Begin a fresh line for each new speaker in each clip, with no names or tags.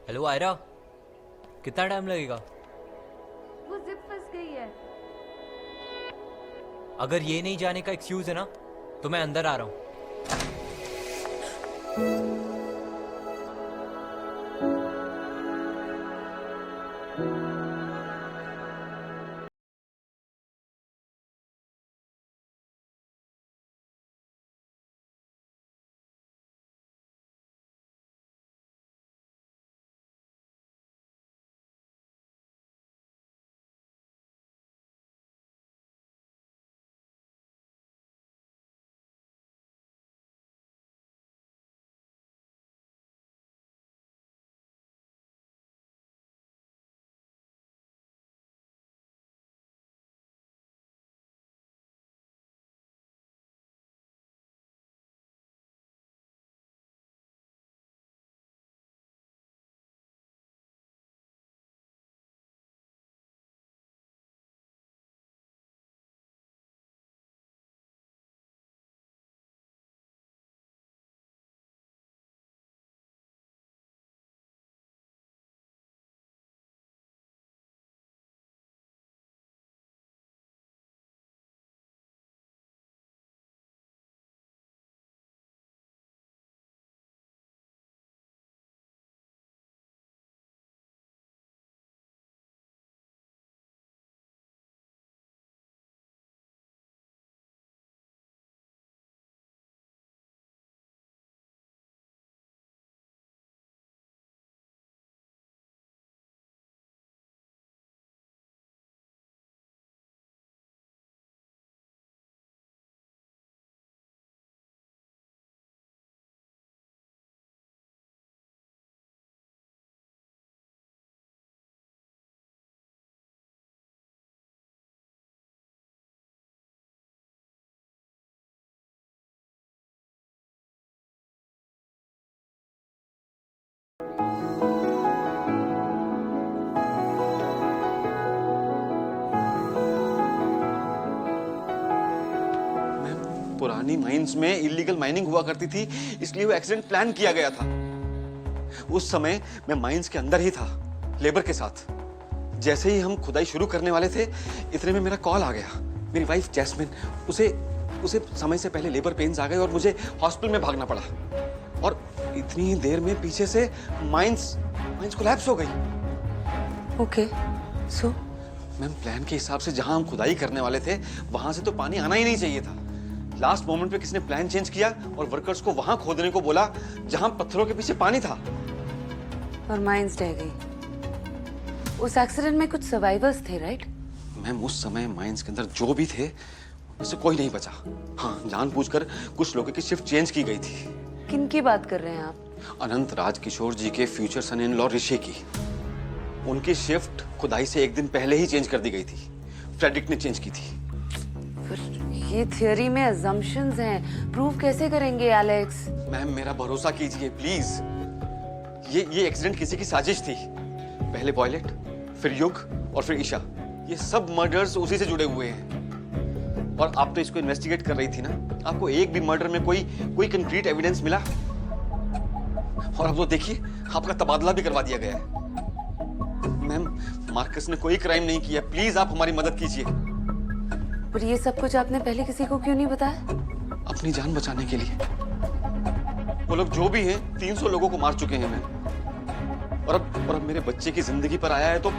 Hello Ayra, कितना time लगेगा?
वो जिप फंस गई है।
अगर ये नहीं जाने का एक्सक्यूज है ना तो मैं अंदर आ रहा हूँ।
पुरानी माइंस में इलीगल माइनिंग हुआ करती थी, इसलिए वो एक्सीडेंट प्लान किया गया था। उस समय मैं माइंस के अंदर ही था, लेबर के साथ। जैसे ही हम खुदाई शुरू करने वाले थे, इतने में मेरा कॉल आ गया। मेरी वाइफ जैस्मिन, उसे समय से पहले लेबर पेन्स आ गए और मुझे हॉस्पिटल में भागना पड़ा। और इतनी ही देर में पीछे से माइंस कोलैप्स हो गई।
ओके, सो
मैम, प्लान के हिसाब से जहां हम खुदाई करने वाले थे, वहां से तो पानी आना ही नहीं चाहिए था। लास्ट मोमेंट पे किसी ने प्लान चेंज किया और वर्कर्स को वहां खोदने को बोला जहां पत्थरों के पीछे पानी था।
और माइंस ढह गई। उस एक्सीडेंट में कुछ सर्वाइवर्स थे, राइट?
मैम, उस समय माइंस के अंदर जो भी थे उससे कोई नहीं बचा। हाँ, जानबूझकर कुछ लोगों की शिफ्ट चेंज की गई थी।
किन की बात कर रहे हैं आप?
अनंत राज किशोर जी के फ्यूचर सन इन लॉ ऋषि की। उनकी शिफ्ट खुदाई से एक दिन पहले ही चेंज कर दी गई थी। फ्रेडरिक ने चेंज की थी।
ये थियोरी में अजम्पशंस हैं, प्रूव कैसे करेंगे एलेक्स?
मैम, मेरा भरोसा कीजिए प्लीज। ये एक्सीडेंट किसी की साजिश थी। पहले वॉयलेट, फिर युग और फिर ईशा। ये सब मर्डर्स उसी से जुड़े हुए हैं। और आप तो इसको इन्वेस्टिगेट कर रही थी ना, आपको एक भी मर्डर में कोई कंक्रीट एविडेंस मिला? और अब तो देखिए, आपका तबादला भी करवा दिया गया है। मैम, मार्कस ने कोई क्राइम नहीं किया, प्लीज आप हमारी मदद कीजिए।
पर ये सब कुछ आपने पहले किसी को क्यों नहीं बताया?
अपनी जान बचाने के लिए। वो लोग जो भी हैं, 300 लोगों को मार चुके हैं मैम। और अब मेरे बच्चे की जिंदगी पर आया है तो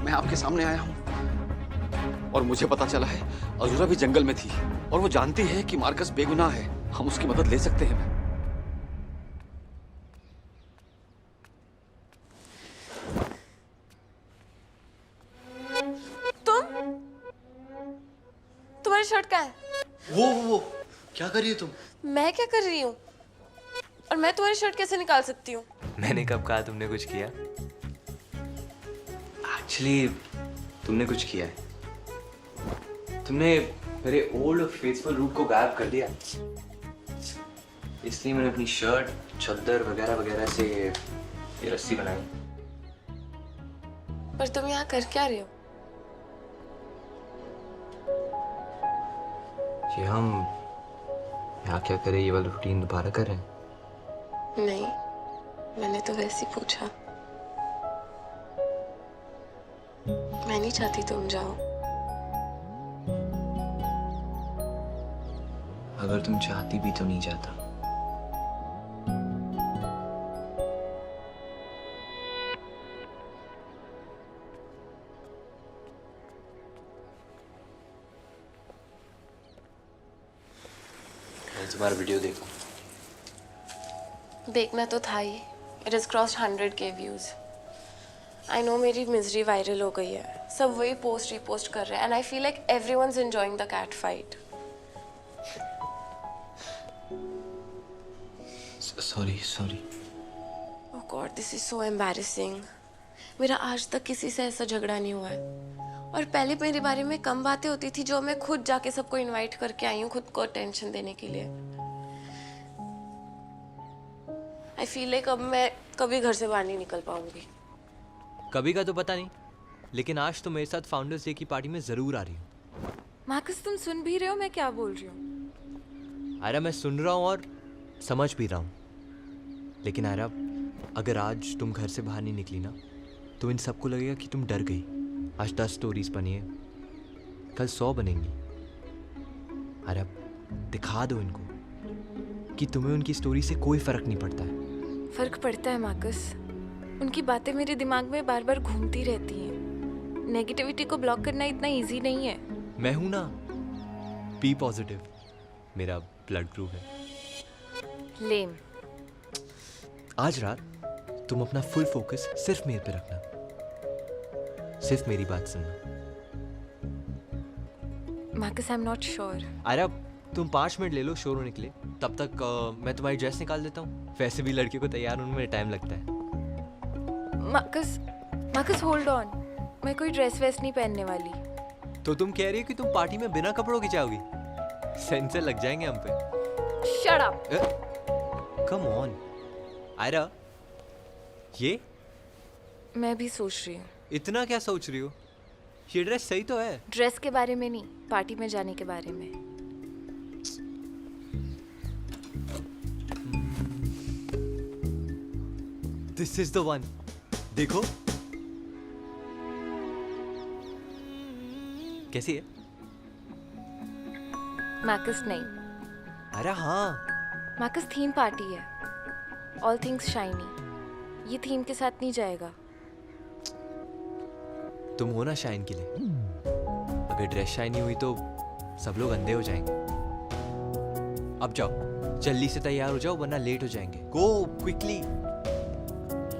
मैं आपके सामने आया हूं। और मुझे पता चला है अजूरा भी जंगल में थी और वो जानती है कि मार्कस बेगुनाह है। हम उसकी मदद ले सकते हैं मैम।
तुम्हारी शर्ट कहाँ है?
वो क्या कर रही हो तुम?
मैं क्या कर रही हूँ? और मैं तुम्हारी शर्ट कैसे निकाल सकती हूँ?
मैंने कब कहा तुमने कुछ किया? एक्चुअली तुमने कुछ किया है। तुमने मेरे ओल्ड और फेथफुल रूट को गायब कर दिया। इसलिए मैंने अपनी शर्ट, चद्दर वगैरह वगैरह से ये रस्सी बनाई।
पर तुम यहाँ कर क्या रही हो?
ये हम यहाँ क्या करें, ये वाला रूटीन दोबारा करें?
नहीं, मैंने तो वैसे ही पूछा। मैं नहीं चाहती तुम जाओ।
अगर तुम चाहती भी तो नहीं जाता। मैंने तुम्हारा वीडियो देखा।
देखना तो था ही। It is crossed 100K views. I know मेरी मिजरी वायरल हो गई है, सब वही पोस्ट रिपोस्ट कर रहे हैं and I feel like everyone's enjoying the cat fight.
Sorry.
Oh god, this is so embarrassing. मेरा आज तक किसी से ऐसा झगड़ा नहीं हुआ है, और पहले मेरे बारे में कम बातें होती थी जो मैं खुद जाके सबको इनवाइट करके आई हूँ खुद को टेंशन देने के लिए। आई फील लाइक अब मैं कभी घर से बाहर नहीं निकल पाऊंगी।
कभी का तो पता नहीं, लेकिन आज तो मेरे साथ फाउंडर्स डे की पार्टी में जरूर आ रही हूँ।
मार्कस, तुम सुन भी रहे हो मैं क्या बोल रही हूँ?
आयरा, मैं सुन रहा हूँ और समझ भी रहा हूँ, लेकिन आयरा, अगर आज तुम घर से बाहर नहीं निकली ना तो इन सबको लगेगा कि तुम डर गई। आज 10 स्टोरीज बनी है, कल 100 बनेंगी। आयरा, दिखा दो इनको कि तुम्हें उनकी स्टोरी से कोई फर्क नहीं पड़ता है।
फर्क पड़ता है मार्कस, उनकी बातें मेरे दिमाग में बार बार घूमती रहती हैं। नेगेटिविटी को ब्लॉक करना इतना इजी नहीं है।
मैं हूं ना, बी पॉजिटिव, मेरा ब्लड ग्रुप है।
लेम।
आज रात तुम अपना फुल फोकस सिर्फ मेरे पे रखना, सिर्फ मेरी बात सुनना।
Marcus, I am not sure.
Aira, तुम 5 मिनट ले लो शोर होने के लिए, तब तक मैं तुम्हारी ड्रेस निकाल देता हूँ। वैसे भी लड़के को तैयार होने में टाइम लगता है।
मार्कस होल्ड ऑन, मैं कोई ड्रेस वेस नहीं पहनने वाली।
तो तुम कह रही हो कि तुम पार्टी में बिना कपड़ों की जाओगी? सेंसर लग जाएंगे हम पे।
Shut up.
Come on Aira, ये
मैं भी सोच रही हूँ।
इतना क्या सोच रही हो? ये ड्रेस सही तो है।
ड्रेस के बारे में नहीं, पार्टी में जाने के बारे में।
This is the one. देखो कैसी है?
मार्कस नहीं।
अरे हाँ,
मार्कस, थीम पार्टी है, ऑल थिंग्स शाइनी। ये थीम के साथ नहीं जाएगा।
तुम हो ना शाइन के लिए। अगर ड्रेस शाइनी हुई तो सब लोग अंधे हो जाएंगे। अब जाओ, जल्दी से तैयार हो जाओ वरना लेट हो जाएंगे। Go quickly.